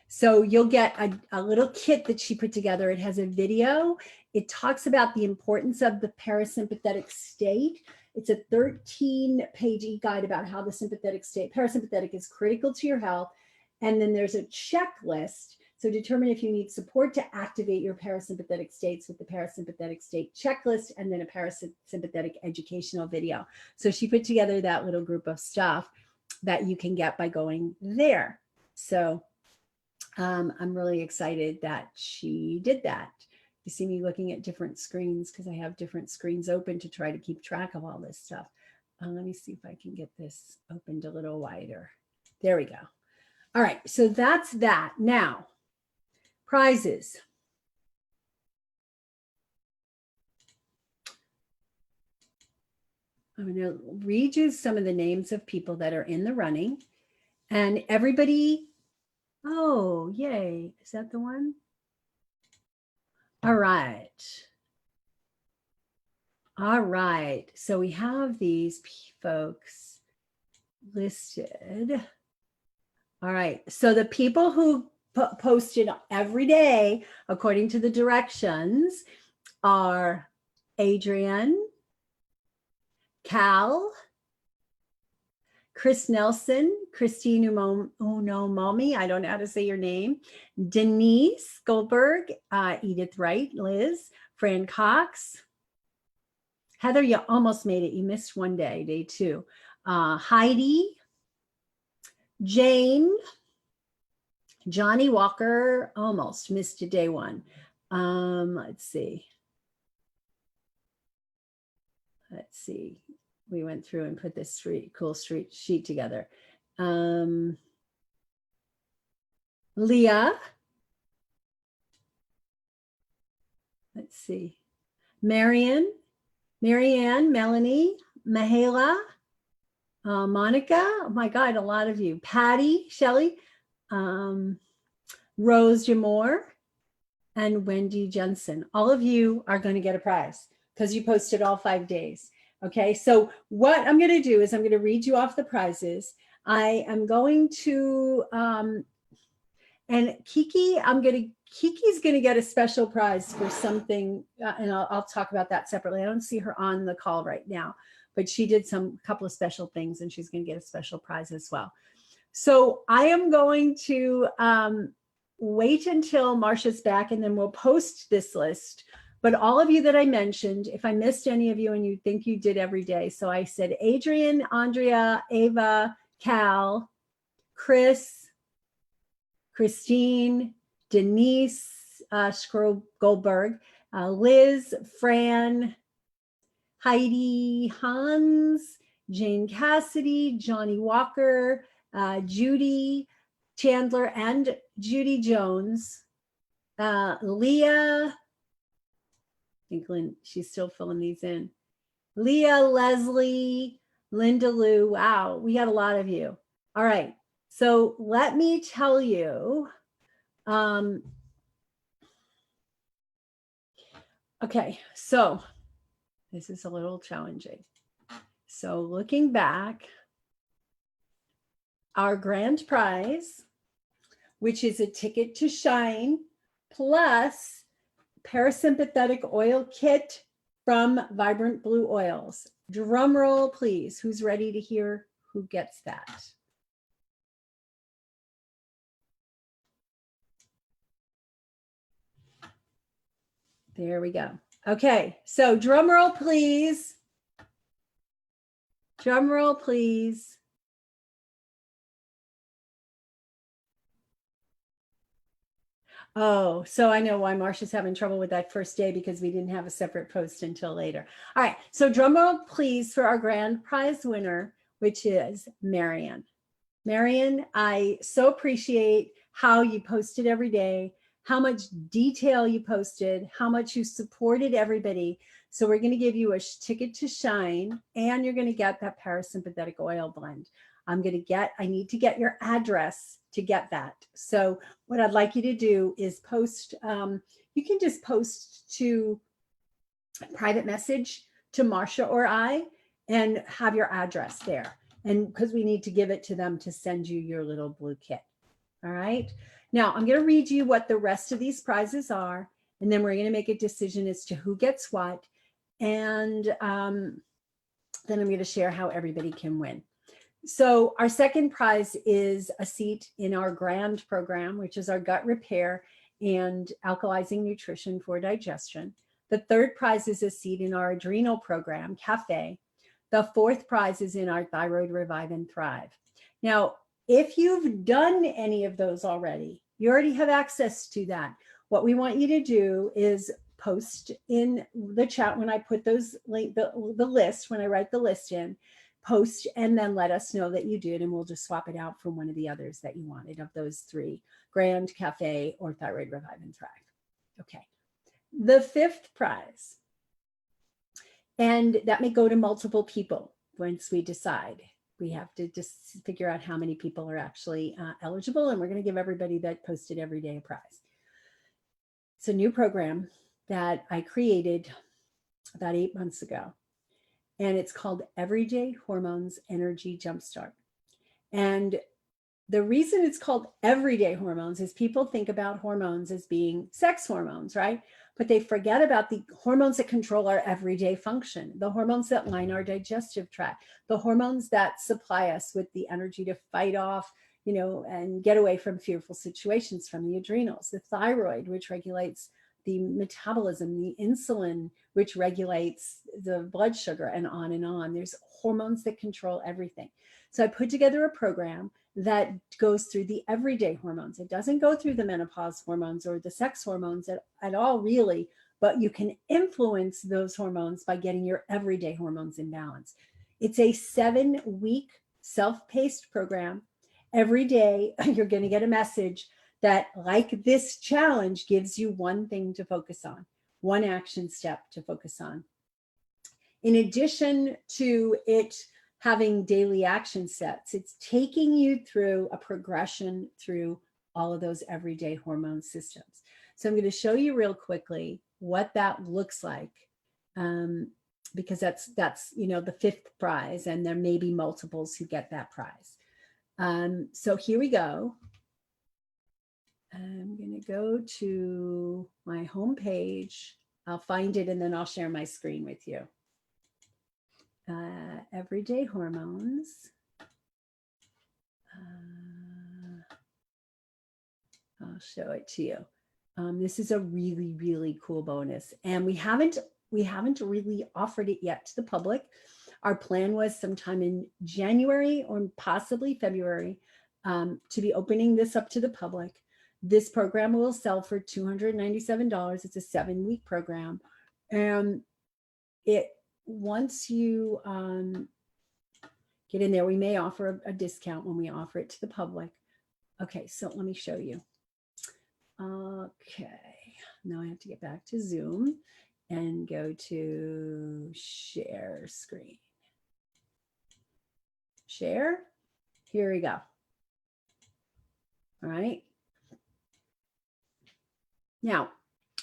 So you'll get a little kit that she put together. It has a video. It talks about the importance of the parasympathetic state. It's a 13-page e-guide about how the parasympathetic is critical to your health. And then there's a checklist. So determine if you need support to activate your parasympathetic states with the parasympathetic state checklist, and then a parasympathetic educational video. So she put together that little group of stuff that you can get by going there. So I'm really excited that she did that. You see me looking at different screens because I have different screens open to try to keep track of all this stuff. Let me see if I can get this opened a little wider. There we go. All right, so that's that. Now, prizes. I'm going to read you some of the names of people that are in the running, and everybody. Oh, yay. Is that the one? All right. All right. So we have these folks listed. All right. So the people who posted every day, according to the directions, are Adrienne, Cal, Chris Nelson, Christine Unomomi, I don't know how to say your name, Denise Goldberg, Edith Wright, Liz, Fran Cox. Heather, you almost made it. You missed one day, day 2. Heidi, Jane, Johnny Walker, almost missed day 1. Let's see. We went through and put this cool sheet together. Leah. Let's see. Marianne, Melanie, Mahala, Monica. Oh my God, a lot of you. Patty, Shelley, Rose Jamore, and Wendy Jensen. All of you are going to get a prize because you posted all 5 days. Okay, so what I'm going to do is I'm going to read you off the prizes. I am going to, and Kiki's going to get a special prize for something, and I'll talk about that separately. I don't see her on the call right now, but she did a couple of special things, and she's going to get a special prize as well. So I am going to wait until Marcia's back, and then we'll post this list. But all of you that I mentioned, if I missed any of you and you think you did every day. So I said Adrian, Andrea, Ava, Cal, Chris, Christine, Denise Goldberg, Liz, Fran, Heidi, Hans, Jane Cassidy, Johnny Walker, Judy Chandler and Judy Jones, Leah, I think she's still filling these in. Leah, Leslie, Linda Lou. Wow, we got a lot of you. All right, so let me tell you. Okay, so this is a little challenging. So looking back, our grand prize, which is a ticket to Shine plus parasympathetic oil kit from Vibrant Blue Oils. Drum roll, please. Who's ready to hear who gets that? There we go. Okay, so drum roll, please. Drum roll, please. Oh, so I know why Marcia's having trouble with that first day, because we didn't have a separate post until later. All right, so drum roll, please, for our grand prize winner, which is Marion. Marion, I so appreciate how you posted every day, how much detail you posted, how much you supported everybody. So we're going to give you a ticket to Shine, and you're going to get that parasympathetic oil blend. I need to get your address to get that. So what I'd like you to do is post, you can just post to private message to Marcia or I and have your address there. And because we need to give it to them to send you your little blue kit. All right. Now I'm going to read you what the rest of these prizes are, and then we're going to make a decision as to who gets what. And then I'm going to share how everybody can win. So our second prize is a seat in our grand program, which is our gut repair and alkalizing nutrition for digestion. The third prize is a seat in our adrenal program, Cafe. The fourth prize is in our thyroid revive and thrive. Now, if you've done any of those already, you already have access to that. What we want you to do is post in the chat when I put those the list, when I write the list in, post and then let us know that you did, and we'll just swap it out from one of the others that you wanted of those three: Grand, Cafe, or Thyroid Revive and Thrive. Okay. The fifth prize, and that may go to multiple people once we decide. We have to just figure out how many people are actually eligible, and we're going to give everybody that posted every day a prize. It's a new program that I created about 8 months ago, and it's called Everyday Hormones Energy Jumpstart. And the reason it's called Everyday Hormones is people think about hormones as being sex hormones, right? But they forget about the hormones that control our everyday function, the hormones that line our digestive tract, the hormones that supply us with the energy to fight off, and get away from fearful situations, from the adrenals, the thyroid, which regulates the metabolism, the insulin, which regulates the blood sugar, and on and on. There's hormones that control everything. So I put together a program that goes through the everyday hormones. It doesn't go through the menopause hormones or the sex hormones at all, really, but you can influence those hormones by getting your everyday hormones in balance. It's a 7-week self-paced program. Every day, you're going to get a message that, like this challenge, gives you one thing to focus on, one action step to focus on. In addition to it having daily action sets, it's taking you through a progression through all of those everyday hormone systems. So I'm going to show you real quickly what that looks like, because that's you know, the 5th prize, and there may be multiples who get that prize. So here we go. I'm going to go to my home page. I'll find it and then I'll share my screen with you. Everyday hormones. I'll show it to you. This is a really, really cool bonus, and we haven't really offered it yet to the public. Our plan was sometime in January or possibly February to be opening this up to the public. This program will sell for $297. It's a 7-week program. And once you get in there, we may offer a discount when we offer it to the public. Okay, so let me show you. Okay, now I have to get back to Zoom and go to share screen. Share, here we go. All right. Now,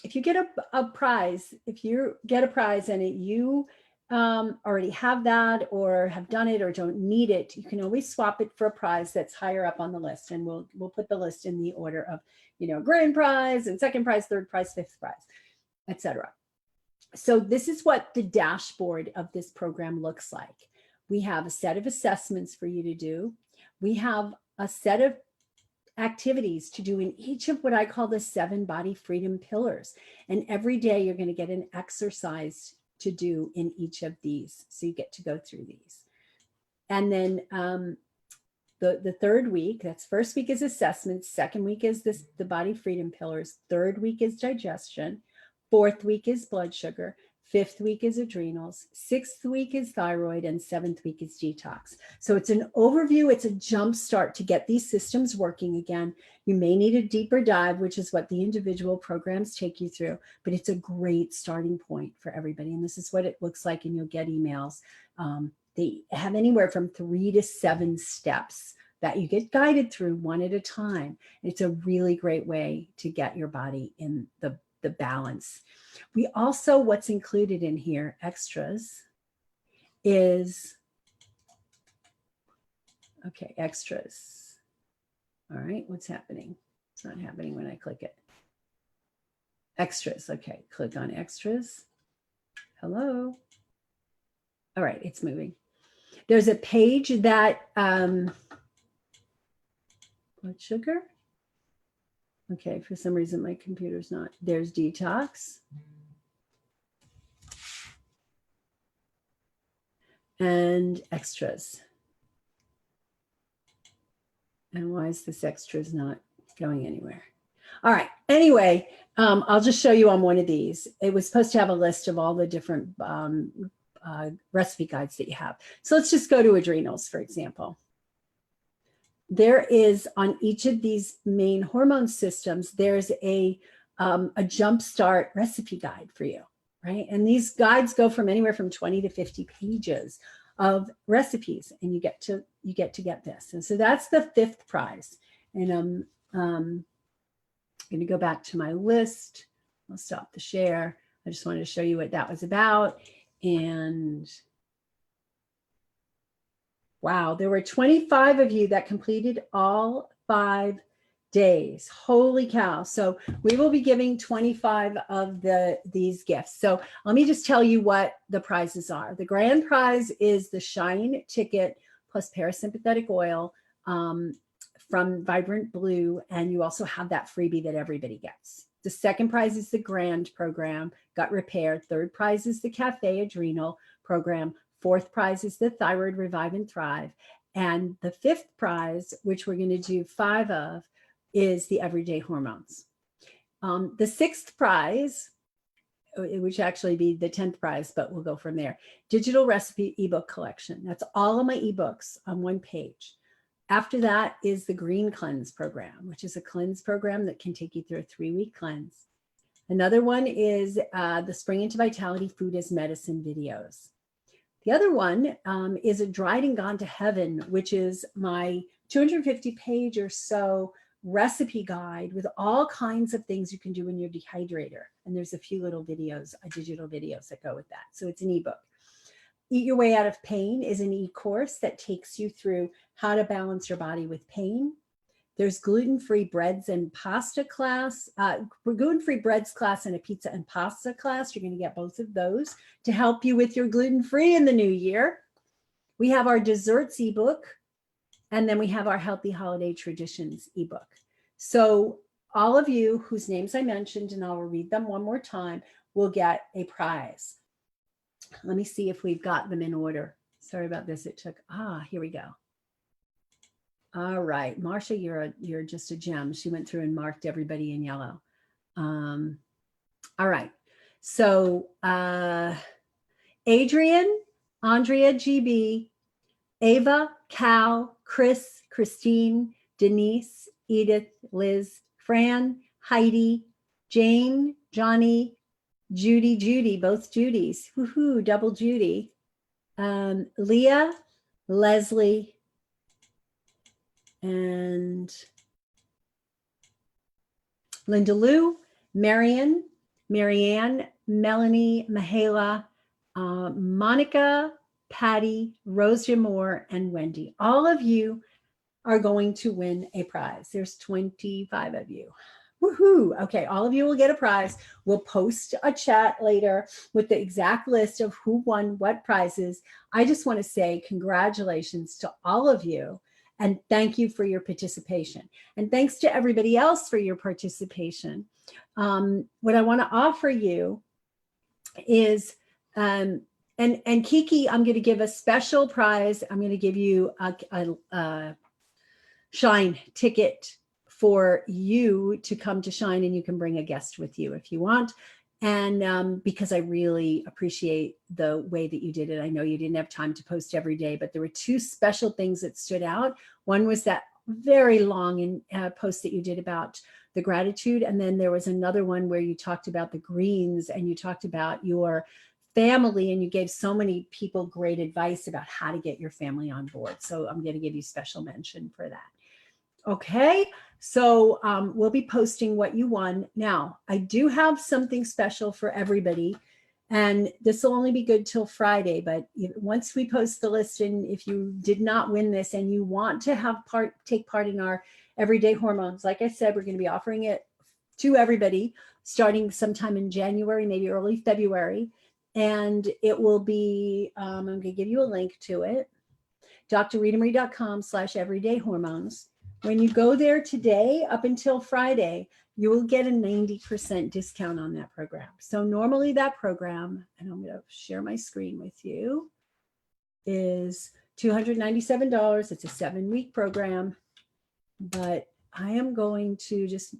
if you get a prize, if you get a prize and you already have that or have done it or don't need it, you can always swap it for a prize that's higher up on the list. And we'll put the list in the order of, you know, grand prize and second prize, third prize, fifth prize, etc. So this is what the dashboard of this program looks like. We have a set of assessments for you to do. We have a set of activities to do in each of what I call the 7 body freedom pillars. And every day you're going to get an exercise to do in each of these. So you get to go through these. And then the 3rd week, that's first week is assessments, 2nd week is the body freedom pillars, 3rd week is digestion, 4th week is blood sugar, 5th week is adrenals, 6th week is thyroid, and 7th week is detox. So it's an overview, it's a jump start to get these systems working again. You may need a deeper dive, which is what the individual programs take you through, but it's a great starting point for everybody. And this is what it looks like, and you'll get emails. They have anywhere from 3 to 7 steps that you get guided through one at a time. It's a really great way to get your body in the balance. We also, what's included in here, extras, is, okay, extras. All right, what's happening? It's not happening when I click it. Extras, okay, click on extras. Hello. All right, it's moving. There's a page that, blood sugar. Okay, for some reason my computer's not. There's detox. And extras. And why is this extras not going anywhere? All right, anyway, I'll just show you on one of these. It was supposed to have a list of all the different recipe guides that you have. So let's just go to adrenals, for example. There is, on each of these main hormone systems, there's a Jumpstart recipe guide for you, right? And these guides go from anywhere from 20 to 50 pages of recipes, and you get to get this. And so that's the 5th prize. And I'm going to go back to my list. I'll stop the share. I just wanted to show you what that was about. And wow, there were 25 of you that completed all 5 days. Holy cow. So we will be giving 25 of these gifts. So let me just tell you what the prizes are. The grand prize is the Shine ticket plus parasympathetic oil from Vibrant Blue. And you also have that freebie that everybody gets. The 2nd prize is the Grand program, Gut Repair. 3rd prize is the Cafe Adrenal program. 4th prize is the Thyroid Revive and Thrive. And the 5th prize, which we're going to do 5 of, is the Everyday Hormones. The 6th prize, which actually be the 10th prize, but we'll go from there. Digital Recipe ebook collection. That's all of my ebooks on one page. After that is the Green Cleanse program, which is a cleanse program that can take you through a 3-week cleanse. Another one is the Spring into Vitality Food as Medicine videos. The other one is a Dried and Gone to Heaven, which is my 250 page or so recipe guide with all kinds of things you can do in your dehydrator. And there's a few little videos, digital videos that go with that. So it's an ebook. Eat Your Way Out of Pain is an e-course that takes you through how to balance your body with pain. There's gluten-free breads and pasta class, gluten-free breads class and a pizza and pasta class. You're going to get both of those to help you with your gluten-free in the new year. We have our desserts ebook, and then we have our Healthy Holiday Traditions ebook. So all of you whose names I mentioned, and I'll read them one more time, will get a prize. Let me see if we've got them in order. Sorry about this. It took, here we go. All right, Marcia, you're just a gem. She went through and marked everybody in yellow. All right, so Adrian, Andrea GB, Ava, Cal, Chris, Christine, Denise, Edith, Liz, Fran, Heidi, Jane, Johnny, Judy, both Judys, woohoo, double Judy, Leah, Leslie, and Linda Lou, Marianne, Melanie, Mahala, Monica, Patty, Rosia Moore, and Wendy. All of you are going to win a prize. There's 25 of you. Woohoo. Okay, all of you will get a prize. We'll post a chat later with the exact list of who won what prizes. I just want to say congratulations to all of you and thank you for your participation. And thanks to everybody else for your participation. What I want to offer you is, and Kiki, I'm going to give a special prize. I'm going to give you a Shine ticket for you to come to Shine, and you can bring a guest with you if you want. And because I really appreciate the way that you did it. I know you didn't have time to post every day, but there were two special things that stood out. One was that very long post that you did about the gratitude. And then there was another one where you talked about the greens and you talked about your family, and you gave so many people great advice about how to get your family on board. So I'm going to give you special mention for that. Okay, so we'll be posting what you won. Now, I do have something special for everybody, and this will only be good till Friday, but once we post the list, and if you did not win this and you want to take part in our Everyday Hormones, like I said, we're going to be offering it to everybody starting sometime in January, maybe early February, and it will be, I'm going to give you a link to it, drritamarie.com/everydayhormones. When you go there today, up until Friday, you will get a 90% discount on that program. So normally that program, and I'm going to share my screen with you, is $297. It's a 7-week program, but I am going to just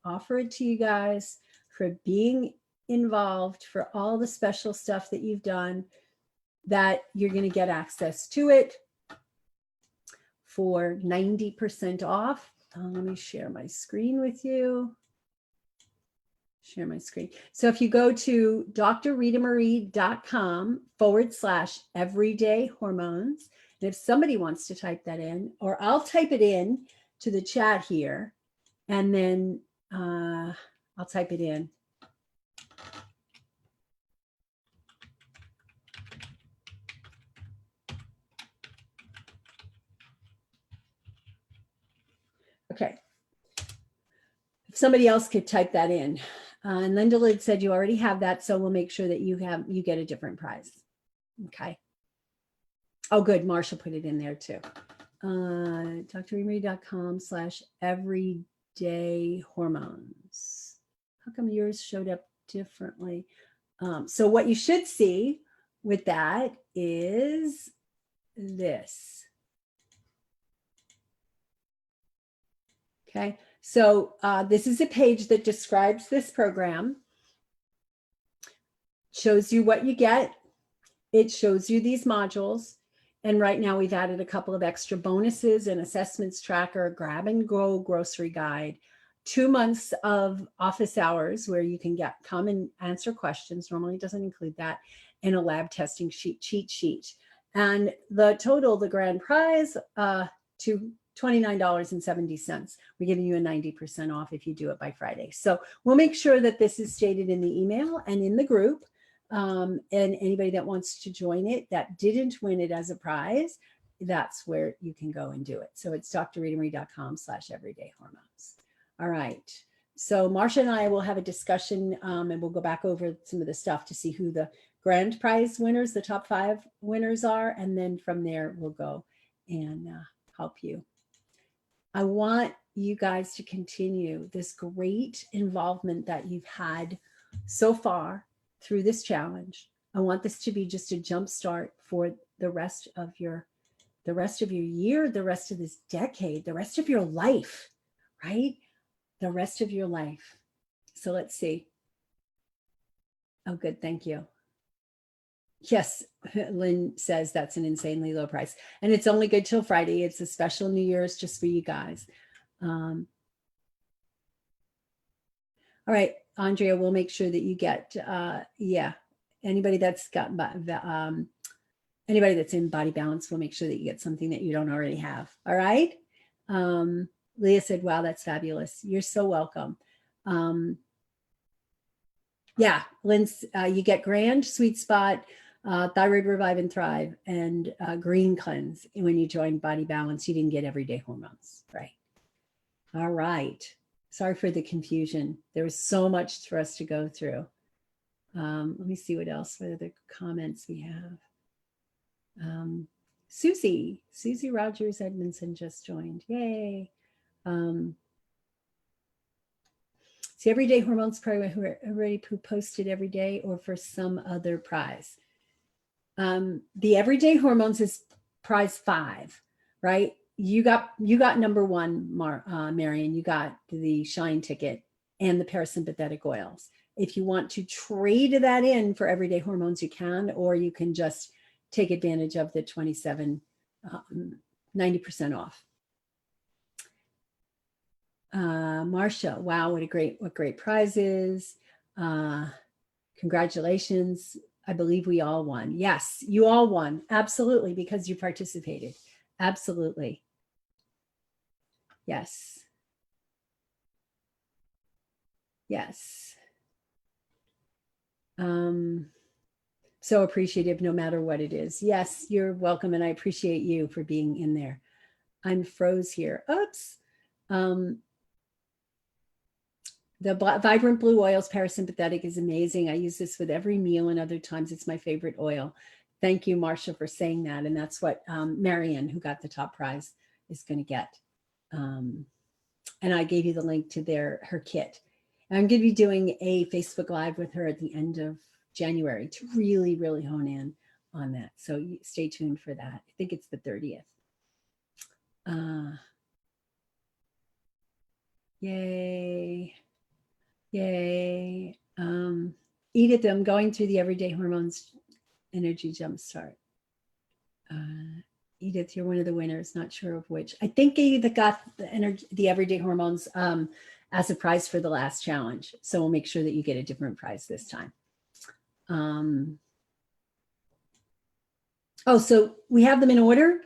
offer it to you guys for being involved, for all the special stuff that you've done, that you're going to get access to it for 90% off. Let me share my screen with you. Share my screen. So if you go to drritamarie.com/everydayhormones, and if somebody wants to type that in, or I'll type it in to the chat here, and then I'll type it in. Okay. If somebody else could type that in. And Linda Lid said you already have that, so we'll make sure that you get a different prize. Okay. Oh, good. Marsha put it in there too. drritamarie.com/everydayhormones. How come yours showed up differently? So what you should see with that is this. Okay. So this is a page that describes this program, shows you what you get. It shows you these modules. And right now we've added a couple of extra bonuses, an assessments tracker, grab and go grocery guide, 2 months of office hours where you can come and answer questions. Normally it doesn't include that, and a lab testing cheat sheet. And the total, the grand prize, $29.70. We're giving you a 90% off if you do it by Friday. So we'll make sure that this is stated in the email and in the group. And anybody that wants to join it that didn't win it as a prize, that's where you can go and do it. So it's drritamarie.com/everydayhormones. All right. So Marcia and I will have a discussion and we'll go back over some of the stuff to see who the grand prize winners, the top 5 winners are. And then from there, we'll go and help you. I want you guys to continue this great involvement that you've had so far through this challenge. I want this to be just a jump start for the rest of your year, the rest of this decade, the rest of your life, right? The rest of your life. So let's see. Oh, good. Thank you. Yes, Lynn says that's an insanely low price. And it's only good till Friday. It's a special New Year's just for you guys. All right, Andrea, we'll make sure that you get, anybody that's got, anybody that's in Body Balance, we'll make sure that you get something that you don't already have. All right. Leah said, wow, that's fabulous. You're so welcome. Yeah, Lynn's, you get Grand, Sweet Spot, Thyroid Revive and Thrive, and Green Cleanse when you join Body Balance. You didn't get Everyday Hormones, right? All right. Sorry for the confusion. There was so much for us to go through. Let me see what else, what other comments we have. Susie Rogers Edmondson just joined. Yay. See, Everyday Hormones probably who are already posted every day or for some other prize. The Everyday Hormones is prize 5, right? You got number 1, Marion. You got the Shine ticket and the parasympathetic oils. If you want to trade that in for Everyday Hormones, you can, or you can just take advantage of the 90% off. Marcia, wow, what great prizes. Congratulations. I believe we all won. Yes, you all won. Absolutely, because you participated. Absolutely. Yes. Yes. So appreciative no matter what it is. Yes, you're welcome. And I appreciate you for being in there. I'm froze here. Oops. The Vibrant Blue Oils Parasympathetic is amazing. I use this with every meal and other times. It's my favorite oil. Thank you, Marcia, for saying that. And that's what Marion, who got the top prize, is going to get. And I gave you the link to her kit. And I'm going to be doing a Facebook Live with her at the end of January to really, really hone in on that. So stay tuned for that. I think it's the 30th. Yay. Yay. Edith, I'm going through the Everyday Hormones Energy Jumpstart. Edith, you're one of the winners, not sure of which. I think you got the Everyday Hormones as a prize for the last challenge. So we'll make sure that you get a different prize this time. So we have them in order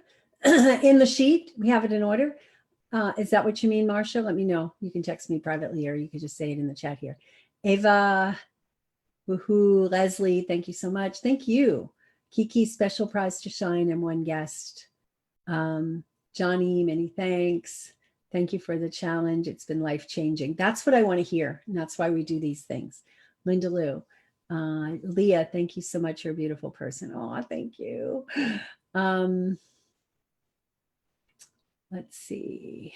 in the sheet. We have it in order. Is that what you mean, Marcia? Let me know. You can text me privately or you could just say it in the chat here. Ava, woohoo, Leslie, thank you so much. Thank you. Kiki, special prize to Shine and 1 guest. Johnny, many thanks. Thank you for the challenge. It's been life-changing. That's what I want to hear. And that's why we do these things. Linda Lou, Leah, thank you so much. You're a beautiful person. Oh, thank you. Let's see.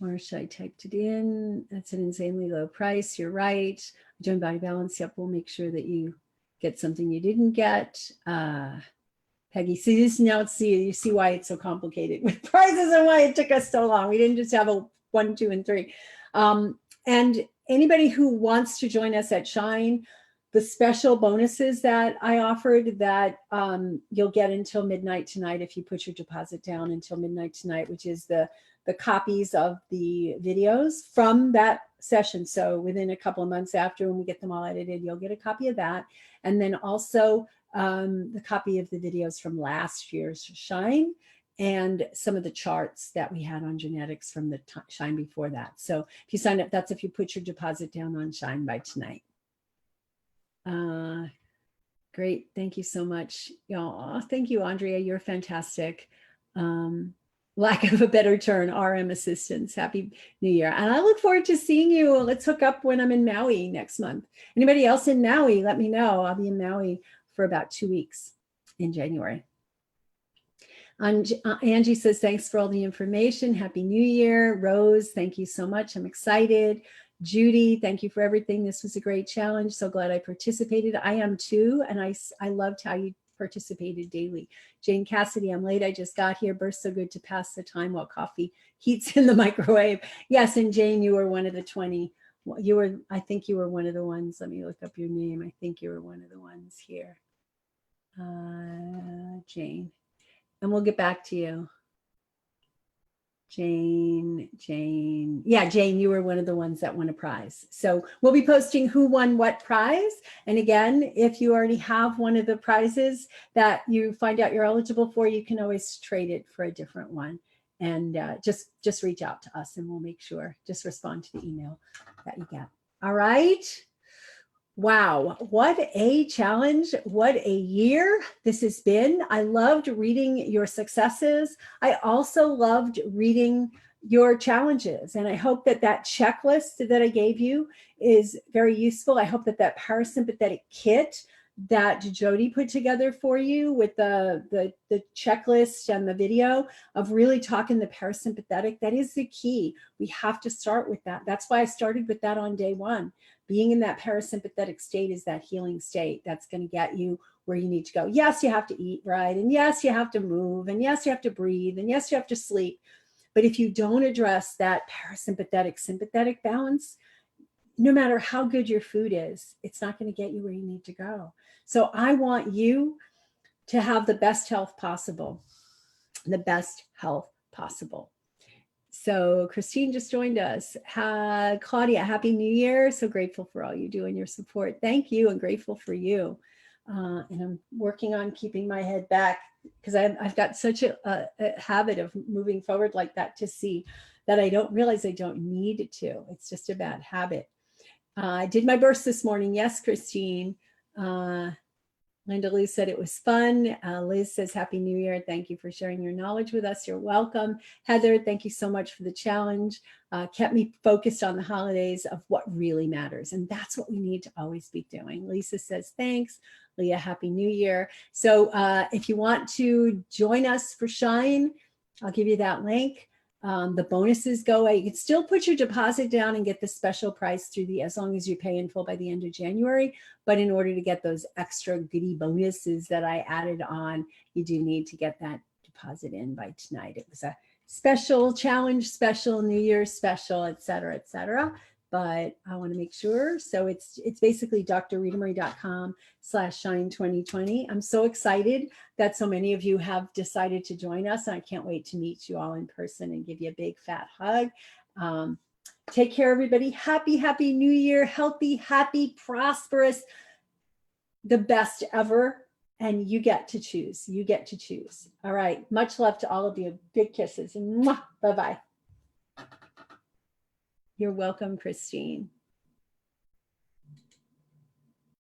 Marcia, I typed it in. That's an insanely low price. You're right. Join Body Balance. Yep, we'll make sure that you get something you didn't get. Peggy, see this now. You see why it's so complicated with prizes and why it took us so long. We didn't just have a 1, 2, and 3. And anybody who wants to join us at Shine, the special bonuses that I offered that you'll get until midnight tonight if you put your deposit down until midnight tonight, which is the copies of the videos from that session. So within a couple of months after, when we get them all edited, you'll get a copy of that. And then also the copy of the videos from last year's Shine and some of the charts that we had on genetics from the Shine before that. So if you sign up, that's if you put your deposit down on Shine by tonight. Great. Thank you so much. Oh, thank you, Andrea. You're fantastic. Lack of a better term, RM assistants. Happy New Year. And I look forward to seeing you. Let's hook up when I'm in Maui next month. Anybody else in Maui, let me know. I'll be in Maui for about 2 weeks in January. Angie says, thanks for all the information. Happy New Year. Rose, thank you so much. I'm excited. Judy, thank you for everything. This was a great challenge. So glad I participated. I am too. And I loved how you participated daily. Jane Cassidy, I'm late. I just got here. Burst so good to pass the time while coffee heats in the microwave. Yes. And Jane, you were one of the 20. I think you were one of the ones. Let me look up your name. I think you were one of the ones here. Jane. And we'll get back to you. Jane. Yeah, Jane, you were one of the ones that won a prize. So we'll be posting who won what prize. And again, if you already have one of the prizes that you find out you're eligible for, you can always trade it for a different one. And just reach out to us and we'll make sure, just respond to the email that you get. All right. Wow, what a challenge. What a year this has been. I loved reading your successes. I also loved reading your challenges. And I hope that that checklist that I gave you is very useful. I hope that that parasympathetic kit that Jody put together for you with the checklist and the video of really talking the parasympathetic, that is the key. We have to start with that. That's why I started with that on day one. Being in that parasympathetic state is that healing state that's going to get you where you need to go. Yes, you have to eat right. And yes, you have to move. And yes, you have to breathe. And yes, you have to sleep. But if you don't address that parasympathetic sympathetic balance, no matter how good your food is, it's not going to get you where you need to go. So I want you to have the best health possible, the best health possible. So Christine just joined us. Claudia, Happy New Year. So grateful for all you do and your support. Thank you, and grateful for you. And I'm working on keeping my head back because I've got such a habit of moving forward like that to see that I don't realize I don't need to. It's just a bad habit. I did my burst this morning. Yes, Christine. Linda Lou said it was fun. Liz says, Happy New Year. Thank you for sharing your knowledge with us. You're welcome. Heather, thank you so much for the challenge. Kept me focused on the holidays of what really matters. And that's what we need to always be doing. Lisa says, thanks. Leah, Happy New Year. So if you want to join us for Shine, I'll give you that link. The bonuses go away. You can still put your deposit down and get the special price through as long as you pay in full by the end of January. But in order to get those extra goodie bonuses that I added on, you do need to get that deposit in by tonight. It was a special challenge, special New Year's special, et cetera, et cetera. But I want to make sure. So it's basically drritamarie.com/shine2020. I'm so excited that so many of you have decided to join us. And I can't wait to meet you all in person and give you a big fat hug. Take care, everybody. Happy, happy New Year. Healthy, happy, prosperous, the best ever. And you get to choose. You get to choose. All right. Much love to all of you. Big kisses. Bye-bye. You're welcome, Christine.